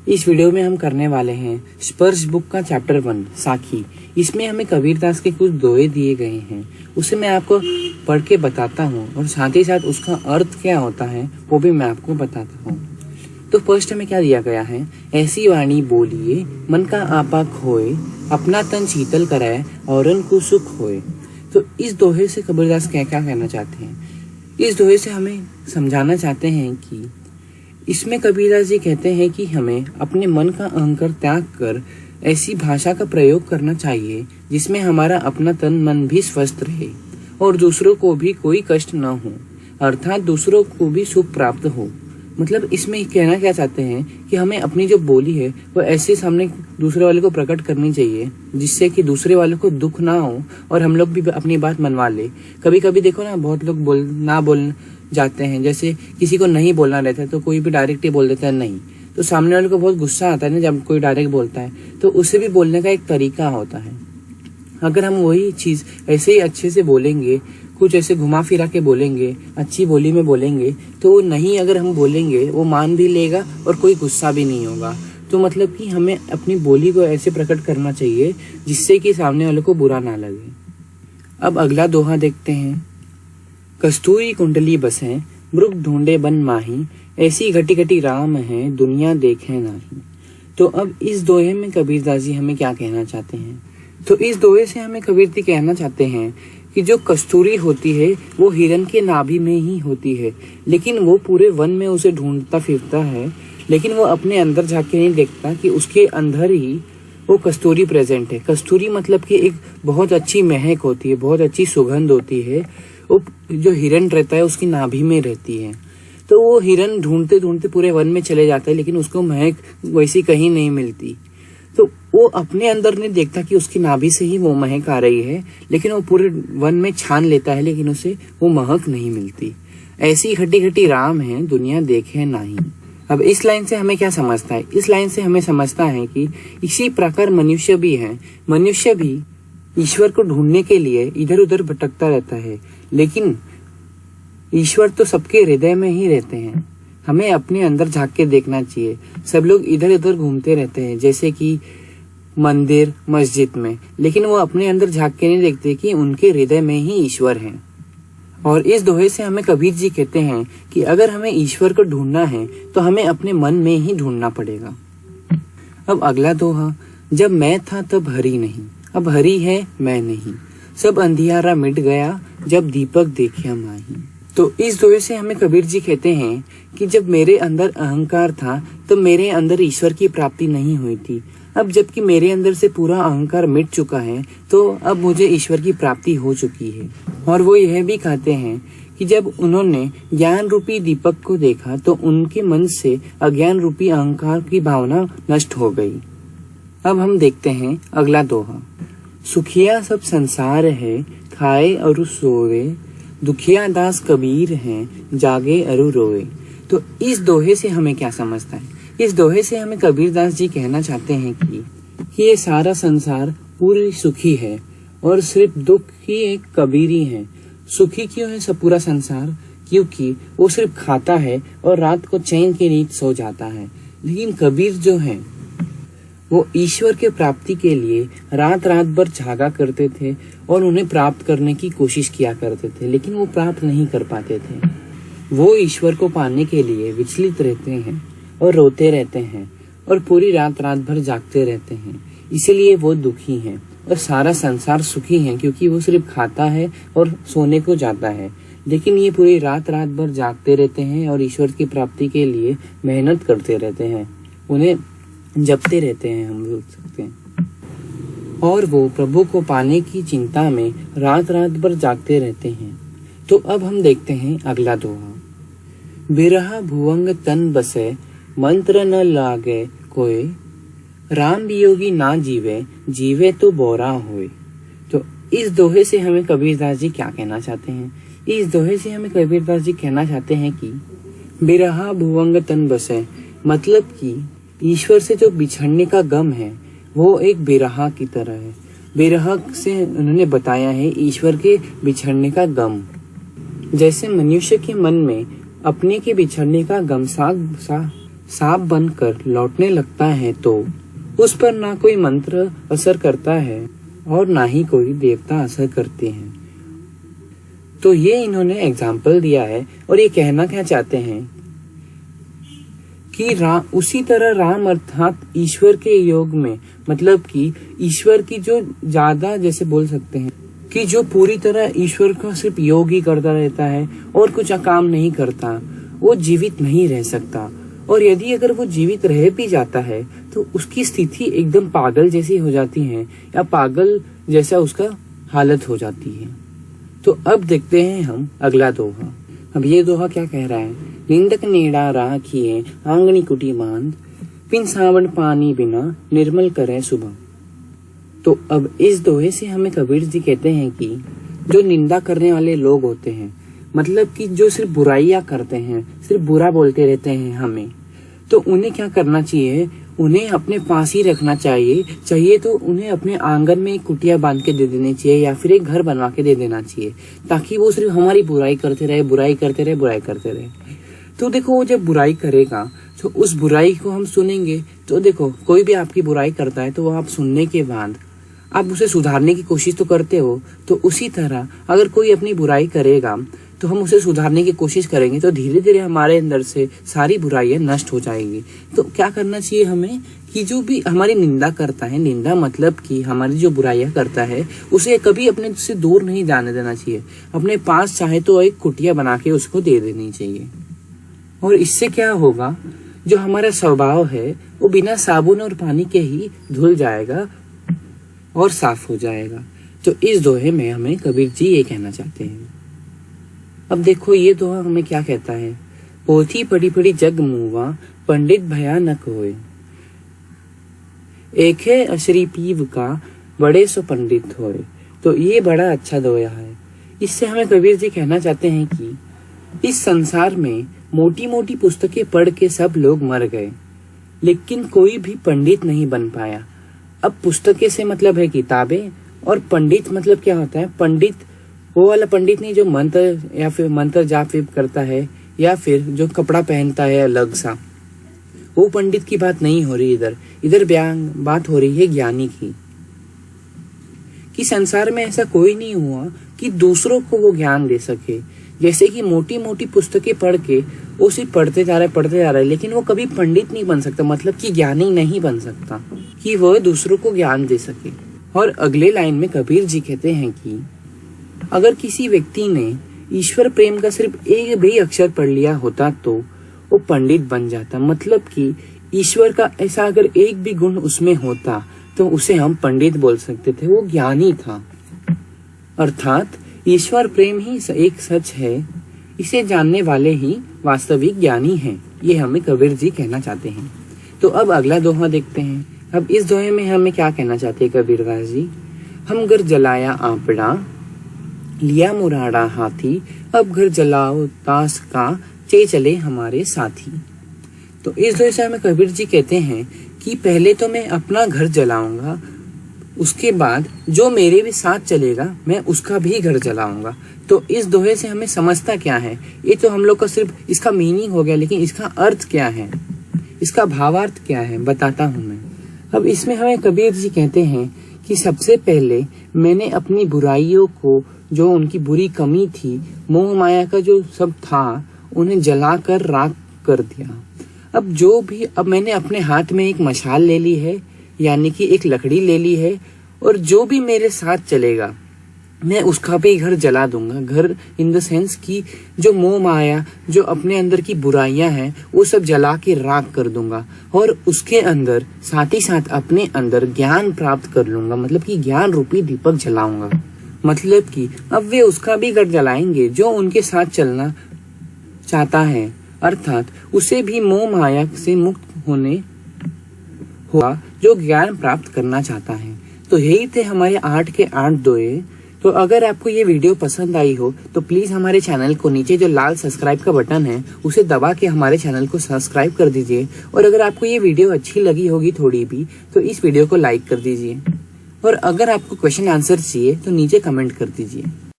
इस वीडियो में हम करने वाले हैं स्पर्श बुक का चैप्टर 1 साखी। इसमें हमें कबीरदास के कुछ दोहे दिए गए हैं, उसे मैं आपको पढ़ के बताता हूँ और साथ ही साथ उसका अर्थ क्या होता है वो भी मैं आपको बताता हूँ। तो फर्स्ट में क्या दिया गया है, ऐसी वाणी बोलिए मन का आपा खोए, अपना तन शीतल कराए औरन को सुख होए। तो इस दोहे से कबीरदास क्या क्या कहना चाहते हैं, इस दोहे से हमें समझाना चाहते हैं कि इसमें कबीरदास जी कहते हैं कि हमें अपने मन का अहंकार त्याग कर ऐसी भाषा का प्रयोग करना चाहिए जिसमें हमारा अपना तन मन भी स्वस्थ रहे और दूसरों को भी कोई कष्ट न हो, अर्थात दूसरों को भी सुख प्राप्त हो। मतलब इसमें कहना क्या चाहते हैं कि हमें अपनी जो बोली है वो ऐसे सामने दूसरे वाले को प्रकट करनी चाहिए जिससे कि दूसरे वाले को दुख ना हो और हम लोग भी अपनी बात मनवा ले। कभी कभी देखो ना, बहुत लोग बोल जाते हैं, जैसे किसी को नहीं बोलना रहता है तो कोई भी डायरेक्ट ही बोल देता है नहीं, तो सामने वाले को बहुत गुस्सा आता है ना जब कोई डायरेक्ट बोलता है। तो उसे भी बोलने का एक तरीका होता है। अगर हम वही चीज ऐसे ही अच्छे से बोलेंगे, कुछ ऐसे घुमा फिरा के बोलेंगे, अच्छी बोली में बोलेंगे, तो नहीं अगर हम बोलेंगे वो मान भी लेगा और कोई गुस्सा भी नहीं होगा। तो मतलब कि हमें अपनी बोली को ऐसे प्रकट करना चाहिए जिससे कि सामने वाले को बुरा ना लगे। अब अगला दोहा देखते हैं। कस्तूरी कुंडली बसें मृग ढूंढे बन माही, ऐसी घटी घटी राम है दुनिया देखे नहीं। तो अब इस दोहे में कबीरदास जी हमें क्या कहना चाहते हैं, तो इस दोहे से हमें कबीर जी कहना चाहते हैं कि जो कस्तूरी होती है वो हिरन के नाभि में ही होती है, लेकिन वो पूरे वन में उसे ढूंढता फिरता है, लेकिन वो अपने अंदर झांक नहीं देखता कि उसके अंदर ही वो कस्तूरी प्रेजेंट है। कस्तूरी मतलब कि एक बहुत अच्छी महक होती है, बहुत अच्छी सुगंध होती है, वो जो हिरन रहता है उसकी नाभि में रहती है। तो वो हिरन ढूंढते ढूंढते पूरे वन में चले जाता है, लेकिन उसको महक वैसी कहीं नहीं मिलती। तो वो अपने अंदर नहीं देखता कि उसकी नाभि से ही वो महक आ रही है, लेकिन वो पूरे वन में छान लेता है, लेकिन उसे वो महक नहीं मिलती। ऐसी घटी घटी राम है दुनिया देखे नहीं। अब इस लाइन से हमें क्या समझता है, इस लाइन से हमें समझता है कि इसी प्रकार मनुष्य भी है। मनुष्य भी ईश्वर को ढूंढने के लिए इधर उधर भटकता रहता है, लेकिन ईश्वर तो सबके हृदय में ही रहते हैं। हमें अपने अंदर झांक के देखना चाहिए। सब लोग इधर उधर घूमते रहते हैं, जैसे कि मंदिर मस्जिद में, लेकिन वो अपने अंदर झांक के नहीं देखते कि उनके हृदय में ही ईश्वर है। और इस दोहे से हमें कबीर जी कहते हैं कि अगर हमें ईश्वर को ढूंढना है तो हमें अपने मन में ही ढूंढना पड़ेगा। अब अगला दोहा, जब मैं था तब हरि नहीं, अब हरि है मैं नहीं, सब अंधियारा मिट गया जब दीपक देखा माही। तो इस दोहे से हमें कबीर जी कहते हैं कि जब मेरे अंदर अहंकार था तब मेरे अंदर ईश्वर की प्राप्ति नहीं हुई थी। अब जबकि मेरे अंदर से पूरा अहंकार मिट चुका है तो अब मुझे ईश्वर की प्राप्ति हो चुकी है। और वो यह भी कहते हैं कि जब उन्होंने ज्ञान रूपी दीपक को देखा तो उनके मन से अज्ञान रूपी अहंकार की भावना नष्ट हो गई। अब हम देखते हैं अगला दोहा। सुखिया सब संसार है खाए अरु सोवे, दुखिया दास कबीर हैं जागे अरु रोए। तो इस दोहे से हमें क्या समझता है, इस दोहे से हमें कबीरदास जी कहना चाहते हैं कि ये सारा संसार पूरी सुखी है और सिर्फ दुख ही एक कबीरी है। सुखी क्यों है सब पूरा संसार, क्योंकि वो सिर्फ खाता है और रात को चैन की नींद सो जाता है। लेकिन कबीर जो है वो ईश्वर के प्राप्ति के लिए रात रात भर जागा करते थे और उन्हें प्राप्त करने की कोशिश किया करते थे, लेकिन वो प्राप्त नहीं कर पाते थे। वो ईश्वर को पाने के लिए विचलित रहते हैं और रोते रहते हैं और पूरी रात रात भर जागते रहते हैं, इसलिए वो दुखी हैं। और सारा संसार सुखी है क्योंकि वो सिर्फ खाता है और सोने को जाता है, लेकिन ये पूरी रात रात भर जागते रहते हैं और ईश्वर की प्राप्ति के लिए मेहनत करते रहते हैं, उन्हें जपते रहते हैं, हम बोल सकते हैं। और वो प्रभु को पाने की चिंता में रात रात भर जागते रहते हैं। तो अब हम देखते हैं अगला दोहा। बिरहा भुवंग तन बसे मंत्र न लागे कोई, राम वियोगी ना जीवे जीवे तो बोरा होए। तो इस दोहे से हमें कबीरदास जी क्या कहना चाहते हैं, इस दोहे से हमें कबीरदास जी कहना चाहते हैं कि बिरहा भुवंग तन बसे, मतलब कि ईश्वर से जो बिछड़ने का गम है वो एक बिरहा की तरह है। बिरहा से उन्होंने बताया है ईश्वर के बिछड़ने का गम। जैसे मनुष्य के मन में अपने के बिछड़ने का गम सा सांप बनकर लौटने लगता है तो उस पर ना कोई मंत्र असर करता है और ना ही कोई देवता असर करते हैं। तो ये इन्होंने एग्जाम्पल दिया है और ये कहना क्या चाहते हैं कि उसी तरह राम अर्थात ईश्वर के योग में, मतलब कि ईश्वर की जो ज्यादा, जैसे बोल सकते हैं कि जो पूरी तरह ईश्वर का सिर्फ योग ही करता रहता है और कुछ काम नहीं करता, वो जीवित नहीं रह सकता। और यदि अगर वो जीवित रह भी जाता है तो उसकी स्थिति एकदम पागल जैसी हो जाती है या पागल जैसा उसका हालत हो जाती है। तो अब देखते हैं हम अगला दोहा। अब ये दोहा क्या कह रहा है? निंदक नेड़ा राखिए आंगनी कुटी बांध, पिन सावन पानी बिना निर्मल करे सुबह। तो अब इस दोहे से हमें कबीर जी कहते हैं कि जो निंदा करने वाले लोग होते हैं, मतलब कि जो सिर्फ बुराइयां करते हैं, सिर्फ बुरा बोलते रहते हैं हमें, तो उन्हें क्या करना चाहिए? उन्हें अपने पास ही रखना चाहिए तो उन्हें अपने आंगन में एक कुटिया बांध के दे देनी चाहिए या फिर एक घर बनवा के दे देना चाहिए, ताकि वो सिर्फ हमारी बुराई करते रहे। तो देखो, वो जब बुराई करेगा तो उस बुराई को हम सुनेंगे। तो देखो, कोई भी आपकी बुराई करता है तो वो आप सुनने के बाद आप उसे सुधारने की कोशिश तो करते हो। तो उसी तरह अगर कोई अपनी बुराई करेगा तो हम उसे सुधारने की कोशिश करेंगे, तो धीरे धीरे हमारे अंदर से सारी बुराइयां नष्ट हो जाएगी। तो क्या करना चाहिए हमें कि जो भी हमारी निंदा करता है, निंदा मतलब कि हमारी जो बुराइयां करता है, उसे कभी अपने से दूर नहीं जाने देना चाहिए। अपने पास चाहे तो एक कुटिया बना के उसको दे देनी चाहिए। और इससे क्या होगा, जो हमारा स्वभाव है वो बिना साबुन और पानी के ही धुल जाएगा और साफ हो जाएगा। तो इस दोहे में हमें कबीर जी ये कहना चाहते हैं। अब देखो, ये दोहा हमें क्या कहता है? पोथी पढ़ी पढ़ी जग मुआ, पंडित भया न कोय, एक है अशरी पीव का, बड़े सो पंडित होए। तो ये बड़ा अच्छा दोहा है। इससे हमें कबीर जी कहना चाहते हैं कि इस संसार में मोटी मोटी पुस्तकें पढ़ के सब लोग मर गए, लेकिन कोई भी पंडित नहीं बन पाया। अब पुस्तकें से मतलब है किताबें, और पंडित मतलब क्या होता है? पंडित वो वाला पंडित नहीं जो मंत्र या फिर मंत्र जाप करता है या फिर जो कपड़ा पहनता है अलग सा, वो पंडित की बात नहीं हो रही। इधर बात हो रही है ज्ञानी की, कि संसार में ऐसा कोई नहीं हुआ कि दूसरों को वो ज्ञान दे सके। जैसे कि मोटी मोटी पुस्तकें पढ़ के वो सिर्फ पढ़ते जा रहा है, लेकिन वो कभी पंडित नहीं बन सकता, मतलब कि ज्ञानी नहीं बन सकता कि वह दूसरों को ज्ञान दे सके। और अगले लाइन में कबीर जी कहते हैं कि अगर किसी व्यक्ति ने ईश्वर प्रेम का सिर्फ एक भी अक्षर पढ़ लिया होता तो वो पंडित बन जाता। मतलब कि ईश्वर का ऐसा अगर एक भी गुण उसमें होता तो उसे हम पंडित बोल सकते थे, वो ज्ञानी था। अर्थात ईश्वर प्रेम ही एक सच है, इसे जानने वाले ही वास्तविक ज्ञानी हैं। ये हमें कबीर जी कहना चाहते हैं। तो अब अगला दोहा देखते हैं। अब इस दोहे में हमें क्या कहना चाहते हैं कबीरदास जी? हम घर जलाया आपड़ा, लिया मुराड़ा हाथी, अब घर जलाओ ताश का, चे चले हमारे साथी। तो इस दोहे से हमें कबीर जी कहते हैं कि पहले तो मैं अपना घर जलाऊंगा, उसके बाद जो मेरे भी साथ चलेगा मैं उसका भी घर जलाऊंगा। तो इस दोहे से हमें समझता क्या है? ये तो हम लोग का सिर्फ इसका मीनिंग हो गया, लेकिन इसका अर्थ क्या है, इसका भावार्थ क्या है, बताता हूं मैं। अब इसमें हमें कबीर जी कहते हैं कि सबसे पहले मैंने अपनी बुराइयों को, जो उनकी बुरी कमी थी, मोह माया का जो सब था, उन्हें जलाकर राख कर दिया। अब मैंने अपने हाथ में एक मशाल ले ली है, यानी कि एक लकड़ी ले ली है, और जो भी मेरे साथ चलेगा मैं उसका भी घर जला दूंगा। घर इन द सेंस की जो मोह माया, जो अपने अंदर की बुराइयां हैं, वो सब जला के राख कर दूंगा, और उसके अंदर साथ ही साथ अपने अंदर ज्ञान प्राप्त कर लूंगा। मतलब कि ज्ञान रूपी दीपक जलाऊंगा। मतलब कि अब वे उसका भी घर जलाएंगे जो उनके साथ चलना चाहता है, अर्थात उसे भी मोह माया से मुक्त होने होगा, जो ज्ञान प्राप्त करना चाहता है। तो यही थे हमारे 8 के 8 दोहे। तो अगर आपको ये वीडियो पसंद आई हो तो प्लीज हमारे चैनल को नीचे जो लाल सब्सक्राइब का बटन है उसे दबा के हमारे चैनल को सब्सक्राइब कर दीजिए। और अगर आपको ये वीडियो अच्छी लगी होगी थोड़ी भी, तो इस वीडियो को लाइक कर दीजिए। और अगर आपको क्वेश्चन आंसर चाहिए तो नीचे कमेंट कर दीजिए।